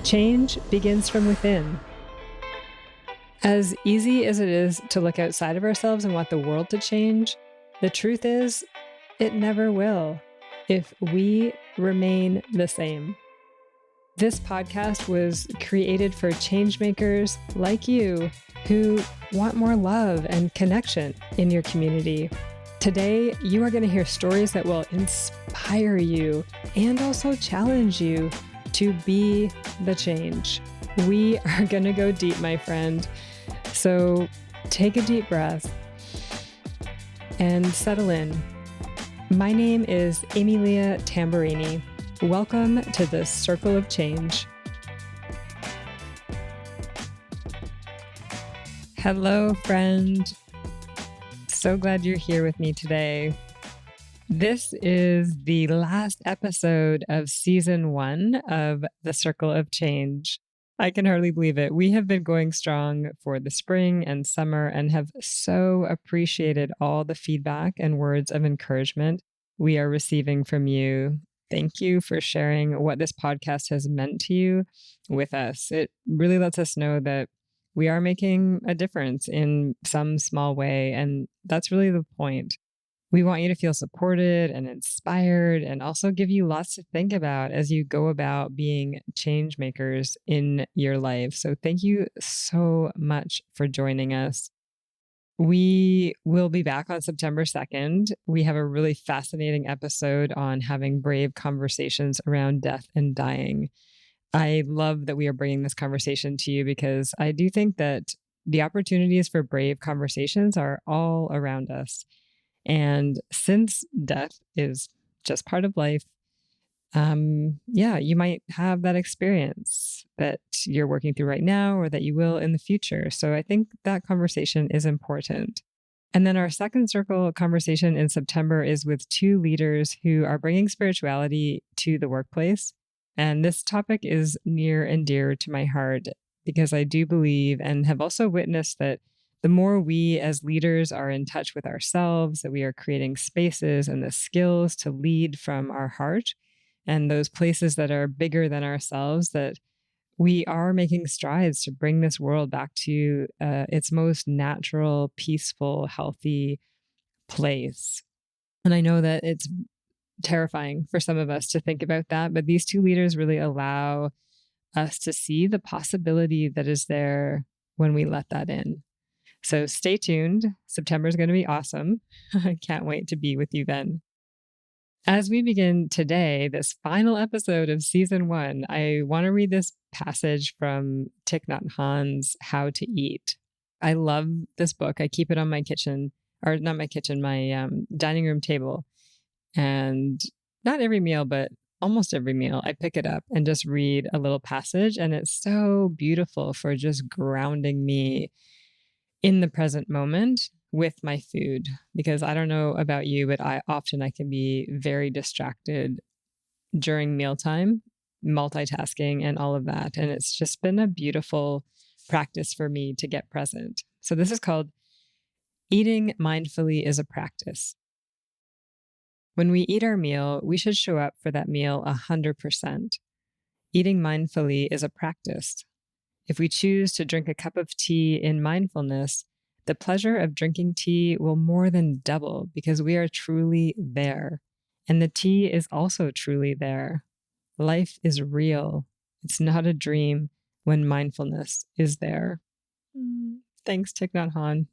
Change begins from within. As easy as it is to look outside of ourselves and want the world to change, the truth is, it never will if we remain the same. This podcast was created for changemakers like you who want more love and connection in your community. Today, you are going to hear stories that will inspire you and also challenge you to be the change. We are going to go deep, my friend. So take a deep breath and settle in. My name is Ame-Lia Tamburini. Welcome to the Circle of Change. Hello, friend. So glad you're here with me today. This is the last episode of season 1 of the Circle of Change. I can hardly believe it. We have been going strong for the spring and summer and have so appreciated all the feedback and words of encouragement we are receiving from you. Thank you for sharing what this podcast has meant to you with us. It really lets us know that we are making a difference in some small way, and that's really the point. We want you to feel supported and inspired and also give you lots to think about as you go about being change makers in your life. So thank you so much for joining us. We will be back on September 2nd. We have a really fascinating episode on having brave conversations around death and dying. I love that we are bringing this conversation to you because I do think that the opportunities for brave conversations are all around us. And since death is just part of life, you might have that experience that you're working through right now or that you will in the future. So I think that conversation is important. And then our second circle conversation in September is with 2 leaders who are bringing spirituality to the workplace. And this topic is near and dear to my heart because I do believe and have also witnessed that the more we as leaders are in touch with ourselves, that we are creating spaces and the skills to lead from our heart and those places that are bigger than ourselves, that we are making strides to bring this world back to its most natural, peaceful, healthy place. And I know that it's terrifying for some of us to think about that, but these 2 leaders really allow us to see the possibility that is there when we let that in. So stay tuned. September is going to be awesome. I can't wait to be with you then. As we begin today, this final episode of season 1, I want to read this passage from Thich Nhat Hanh's How to Eat. I love this book. I keep it on my kitchen, or not my kitchen, my dining room table. And not every meal, but almost every meal, I pick it up and just read a little passage. And it's so beautiful for just grounding me in the present moment with my food, because I don't know about you, but I can be very distracted during mealtime, multitasking and all of that. And it's just been a beautiful practice for me to get present. So this is called Eating Mindfully is a Practice. When we eat our meal, we should show up for that meal 100%. Eating mindfully is a practice. If we choose to drink a cup of tea in mindfulness, the pleasure of drinking tea will more than double because we are truly there. And the tea is also truly there. Life is real. It's not a dream when mindfulness is there. Thanks, Thich Nhat Hanh.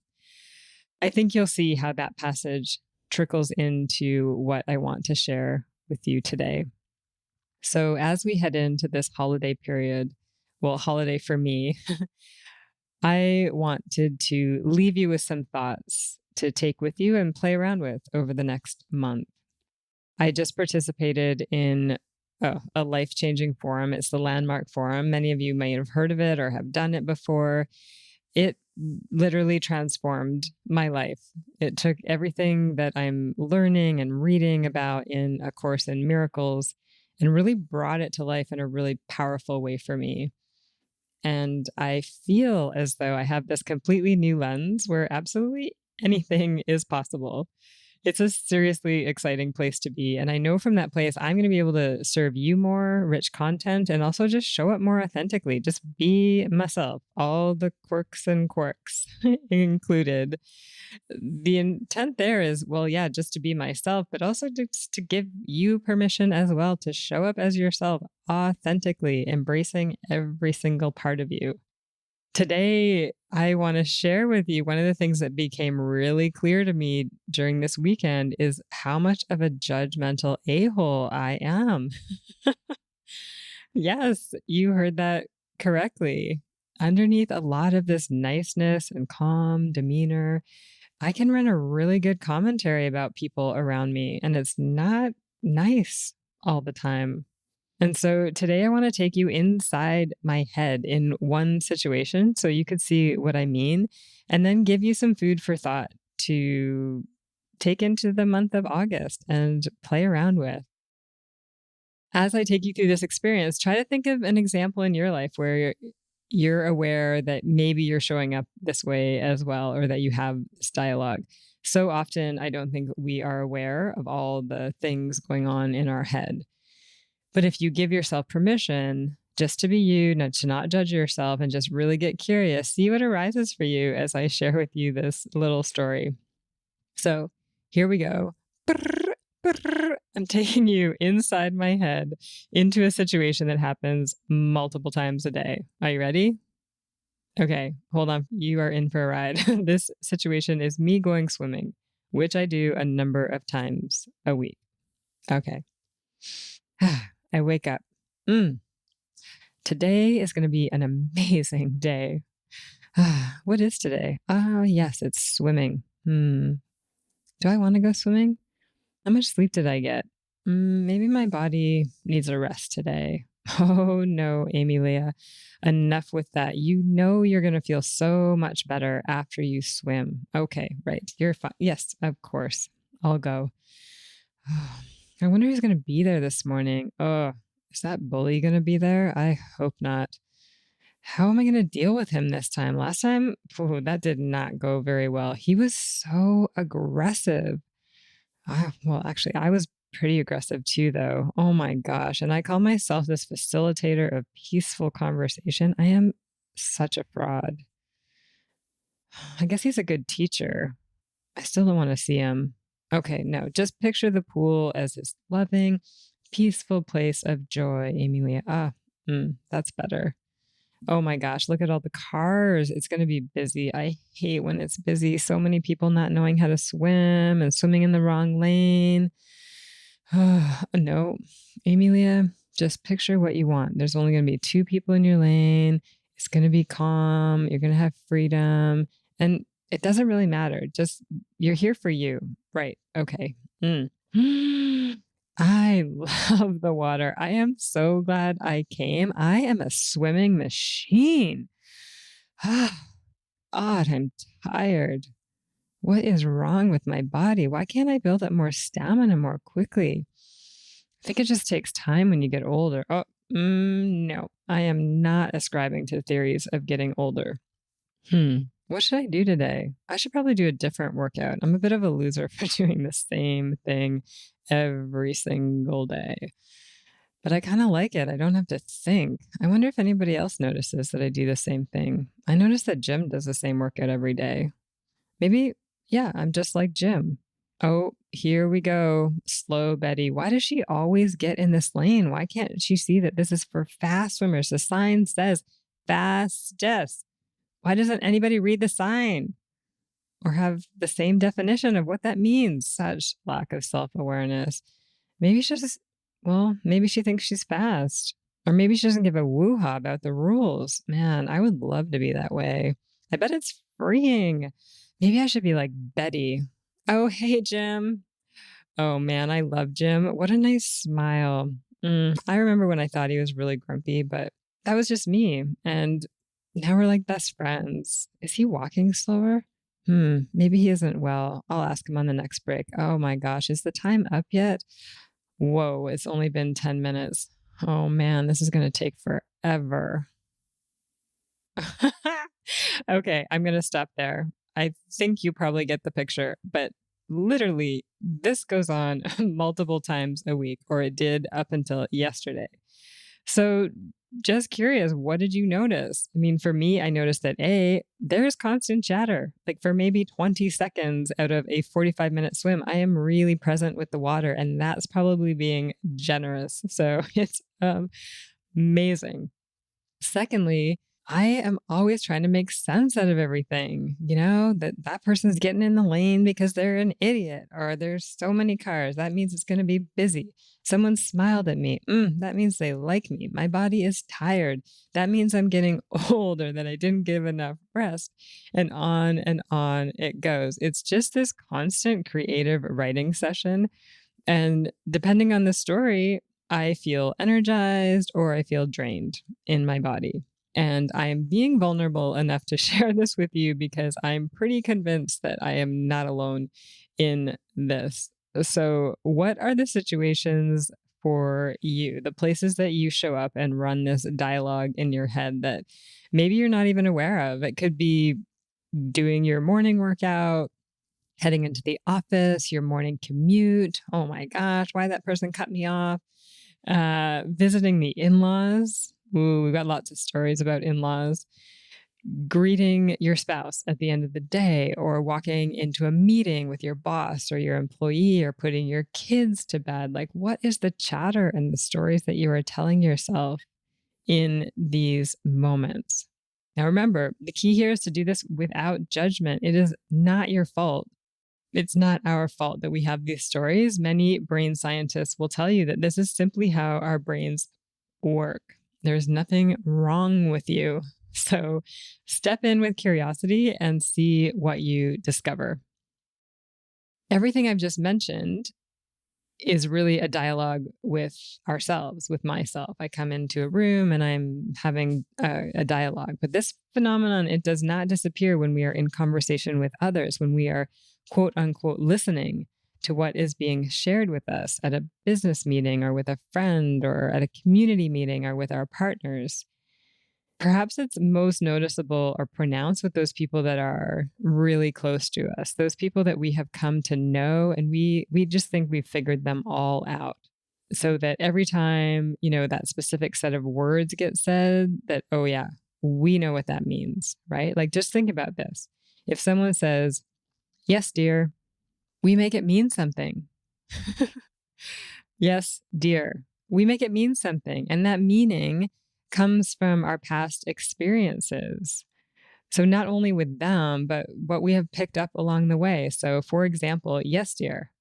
I think you'll see how that passage trickles into what I want to share with you today. So as we head into this holiday period, holiday for me, I wanted to leave you with some thoughts to take with you and play around with over the next month. I just participated in a life-changing forum. It's the Landmark Forum. Many of you may have heard of it or have done it before. It literally transformed my life. It took everything that I'm learning and reading about in A Course in Miracles and really brought it to life in a really powerful way for me. And I feel as though I have this completely new lens where absolutely anything is possible. It's a seriously exciting place to be. And I know from that place, I'm going to be able to serve you more rich content and also just show up more authentically. Just be myself, all the quirks and quirks included. The intent there is, well, yeah, just to be myself, but also just to give you permission as well to show up as yourself authentically, embracing every single part of you. Today, I want to share with you one of the things that became really clear to me during this weekend is how much of a judgmental a-hole I am. Yes, you heard that correctly. Underneath a lot of this niceness and calm demeanor, I can run a really good commentary about people around me, and it's not nice all the time. And so today I want to take you inside my head in one situation so you could see what I mean, and then give you some food for thought to take into the month of August and play around with. As I take you through this experience, try to think of an example in your life where you're aware that maybe you're showing up this way as well, or that you have this dialogue. So often, I don't think we are aware of all the things going on in our head. But if you give yourself permission just to be you, to not judge yourself, and just really get curious, see what arises for you as I share with you this little story. So here we go. I'm taking you inside my head into a situation that happens multiple times a day. Are you ready? Okay, hold on. You are in for a ride. This situation is me going swimming, which I do a number of times a week. Okay. I wake up. Today is going to be an amazing day. What is today? Yes, it's swimming. Do I want to go swimming? How much sleep did I get? Maybe my body needs a rest today. Oh no, Ame-Lia. Enough with that. You know you're going to feel so much better after you swim. Okay, right. You're fine. Yes, of course. I'll go. I wonder who's going to be there this morning. Oh, is that bully going to be there? I hope not. How am I going to deal with him this time? Last time, that did not go very well. He was so aggressive. Well, actually, I was pretty aggressive too, though. Oh my gosh. And I call myself this facilitator of peaceful conversation. I am such a fraud. I guess he's a good teacher. I still don't want to see him. Okay, no, just picture the pool as this loving, peaceful place of joy, Ame-Lia. That's better. Oh my gosh, look at all the cars. It's going to be busy. I hate when it's busy. So many people not knowing how to swim and swimming in the wrong lane. No, Ame-Lia, just picture what you want. There's only going to be 2 people in your lane. It's going to be calm. You're going to have freedom. And it doesn't really matter. Just you're here for you. Right. Okay. I love the water. I am so glad I came. I am a swimming machine. God, I'm tired. What is wrong with my body? Why can't I build up more stamina more quickly? I think it just takes time when you get older. No, I am not ascribing to theories of getting older. What should I do today? I should probably do a different workout. I'm a bit of a loser for doing the same thing every single day. But I kind of like it. I don't have to think. I wonder if anybody else notices that I do the same thing. I notice that Jim does the same workout every day. Maybe, yeah, I'm just like Jim. Oh, here we go. Slow Betty. Why does she always get in this lane? Why can't she see that this is for fast swimmers? The sign says fastest. Why doesn't anybody read the sign or have the same definition of what that means? Such lack of self-awareness. Maybe maybe she thinks she's fast. Or maybe she doesn't give a woo-ha about the rules. Man, I would love to be that way. I bet it's freeing. Maybe I should be like Betty. Oh, hey, Jim. Oh, man, I love Jim. What a nice smile. I remember when I thought he was really grumpy, but that was just me. And now we're like best friends. Is he walking slower? Maybe he isn't well. I'll ask him on the next break. Oh my gosh, is the time up yet? Whoa, it's only been 10 minutes. Oh man, this is going to take forever. Okay, I'm going to stop there. I think you probably get the picture, but literally, this goes on multiple times a week, or it did up until yesterday. So just curious, what did you notice? I mean, for me, I noticed that there's constant chatter. Like for maybe 20 seconds out of a 45-minute swim, I am really present with the water, and that's probably being generous. So it's amazing. Secondly, I am always trying to make sense out of everything, that person's getting in the lane because they're an idiot, or there's so many cars. That means it's going to be busy. Someone smiled at me. That means they like me. My body is tired. That means I'm getting old, or that I didn't give enough rest. And on it goes. It's just this constant creative writing session. And depending on the story, I feel energized or I feel drained in my body. And I am being vulnerable enough to share this with you because I'm pretty convinced that I am not alone in this. So, what are the situations for you, the places that you show up and run this dialogue in your head that maybe you're not even aware of? It could be doing your morning workout, heading into the office, your morning commute. Oh my gosh, why that person cut me off? Visiting the in-laws. Ooh, we've got lots of stories about in-laws. Greeting your spouse at the end of the day, or walking into a meeting with your boss or your employee, or putting your kids to bed. Like, what is the chatter and the stories that you are telling yourself in these moments? Now, remember, the key here is to do this without judgment. It is not your fault. It's not our fault that we have these stories. Many brain scientists will tell you that this is simply how our brains work. There's nothing wrong with you. So step in with curiosity and see what you discover. Everything I've just mentioned is really a dialogue with ourselves, with myself. I come into a room and I'm having a dialogue. But this phenomenon, it does not disappear when we are in conversation with others, when we are quote unquote listening to what is being shared with us at a business meeting, or with a friend, or at a community meeting, or with our partners. Perhaps it's most noticeable or pronounced with those people that are really close to us, those people that we have come to know, and we just think we've figured them all out. So that every time, that specific set of words get said, that, oh yeah, we know what that means, right? Like, just think about this. If someone says, "Yes, dear," we make it mean something. Yes, dear. We make it mean something. And that meaning comes from our past experiences. So not only with them, but what we have picked up along the way. So for example, "Yes, dear."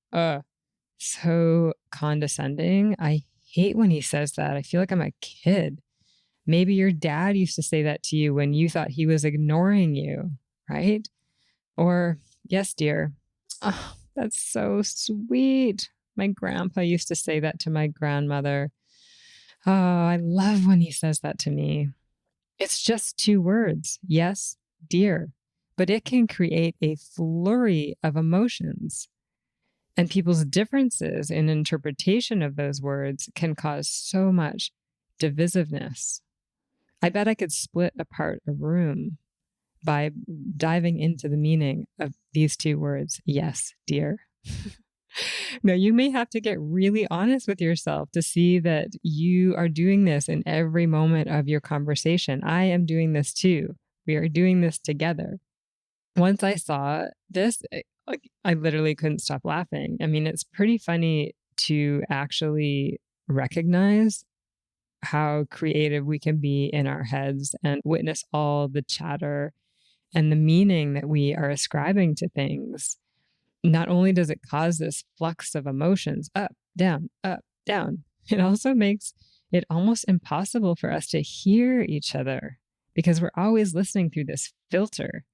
So condescending. I hate when he says that. I feel like I'm a kid. Maybe your dad used to say that to you when you thought he was ignoring you, right? Or, "Yes, dear." Oh, that's so sweet. My grandpa used to say that to my grandmother. Oh, I love when he says that to me. It's just 2 words, "yes, dear," but it can create a flurry of emotions. And people's differences in interpretation of those words can cause so much divisiveness. I bet I could split apart a room by diving into the meaning of these 2 words, "yes, dear." No, you may have to get really honest with yourself to see that you are doing this in every moment of your conversation. I am doing this too. We are doing this together. Once I saw this, I literally couldn't stop laughing. I mean, it's pretty funny to actually recognize how creative we can be in our heads and witness all the chatter and the meaning that we are ascribing to things. Not only does it cause this flux of emotions, up, down, it also makes it almost impossible for us to hear each other because we're always listening through this filter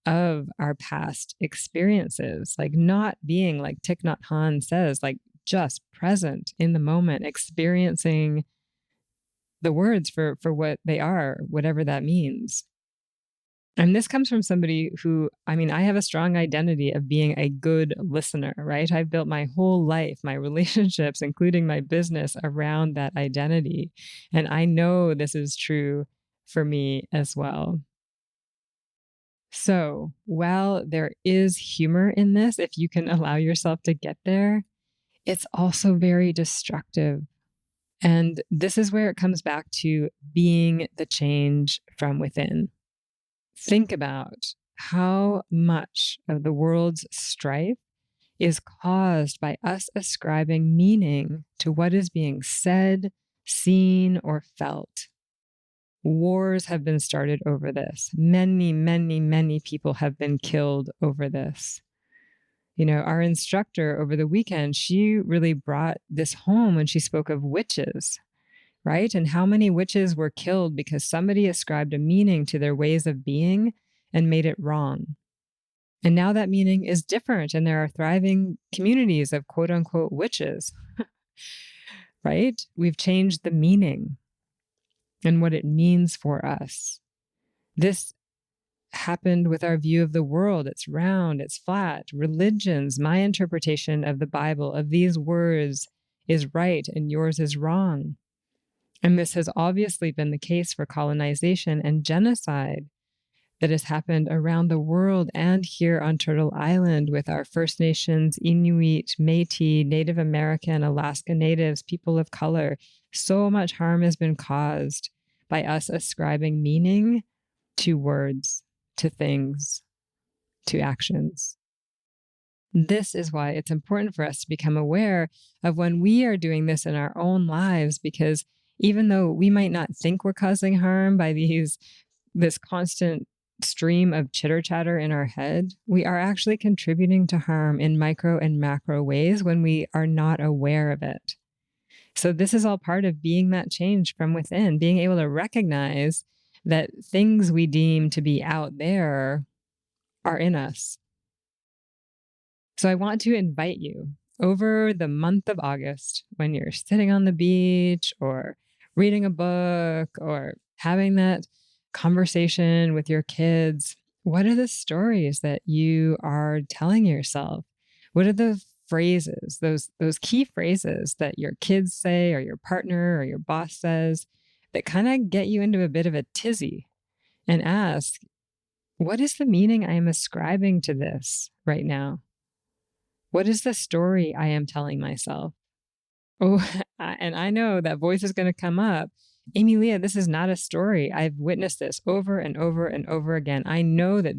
of our past experiences, like not being, like Thich Nhat Hanh says, like just present in the moment, experiencing the words for what they are, whatever that means. And this comes from somebody who, I mean, I have a strong identity of being a good listener, right? I've built my whole life, my relationships, including my business, around that identity. And I know this is true for me as well. So while there is humor in this, if you can allow yourself to get there, it's also very destructive. And this is where it comes back to being the change from within. Think about how much of the world's strife is caused by us ascribing meaning to what is being said, seen, or felt. Wars have been started over this. Many, many, many people have been killed over this. Our instructor over the weekend, she really brought this home when she spoke of witches, right? And how many witches were killed because somebody ascribed a meaning to their ways of being and made it wrong. And now that meaning is different, and there are thriving communities of quote unquote witches, right? We've changed the meaning and what it means for us. This happened with our view of the world. It's round, it's flat. Religions, my interpretation of the Bible, of these words, is right and yours is wrong. And this has obviously been the case for colonization and genocide that has happened around the world and here on Turtle Island with our First Nations, Inuit, Métis, Native American, Alaska Natives, people of color. So much harm has been caused by us ascribing meaning to words, to things, to actions. This is why it's important for us to become aware of when we are doing this in our own lives, because even though we might not think we're causing harm by this constant stream of chitter chatter in our head, we are actually contributing to harm in micro and macro ways when we are not aware of it. So this is all part of being that change from within, being able to recognize that things we deem to be out there are in us. So I want to invite you over the month of August, when you're sitting on the beach or reading a book or having that conversation with your kids, what are the stories that you are telling yourself? What are the phrases, those key phrases that your kids say or your partner or your boss says that kind of get you into a bit of a tizzy? And ask, what is the meaning I am ascribing to this right now? What is the story I am telling myself? Oh, and I know that voice is going to come up. Ame-Lia, this is not a story. I've witnessed this over and over and over again. I know that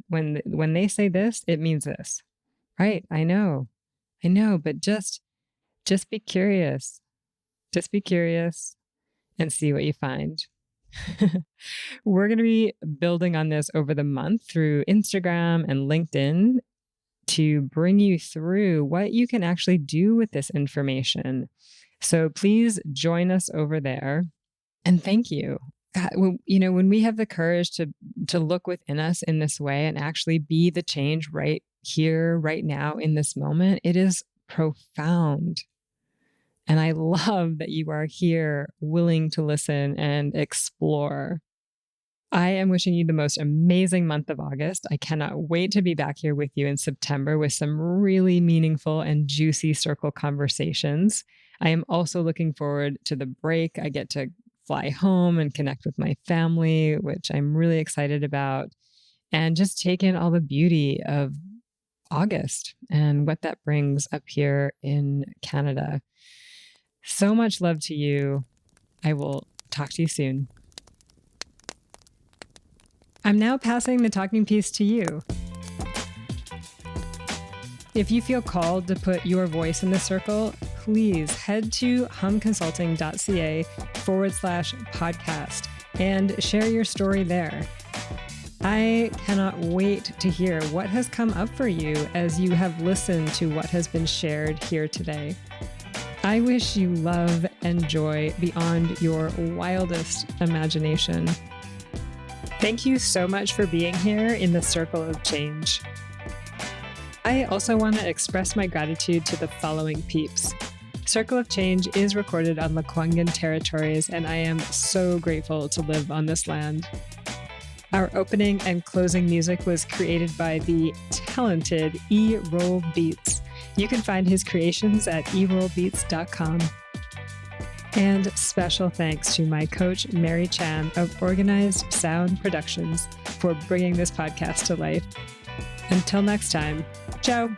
when they say this, it means this, right? I know, but just be curious. Just be curious and see what you find. We're going to be building on this over the month through Instagram and LinkedIn to bring you through what you can actually do with this information. So please join us over there. And thank you. God, when we have the courage to look within us in this way and actually be the change right here, right now, in this moment, it is profound. And I love that you are here willing to listen and explore. I am wishing you the most amazing month of August. I cannot wait to be back here with you in September with some really meaningful and juicy circle conversations. I am also looking forward to the break. I get to fly home and connect with my family, which I'm really excited about, and just take in all the beauty of August and what that brings up here in Canada. So much love to you. I will talk to you soon. I'm now passing the talking piece to you. If you feel called to put your voice in the circle, please head to humconsulting.ca/podcast and share your story there. I cannot wait to hear what has come up for you as you have listened to what has been shared here today. I wish you love and joy beyond your wildest imagination. Thank you so much for being here in the Circle of Change. I also want to express my gratitude to the following peeps. Circle of Change is recorded on Lekwungen territories, and I am so grateful to live on this land. Our opening and closing music was created by the talented E-Roll Beats. You can find his creations at erollbeats.com. And special thanks to my coach, Mary Chan of Organized Sound Productions, for bringing this podcast to life. Until next time, ciao.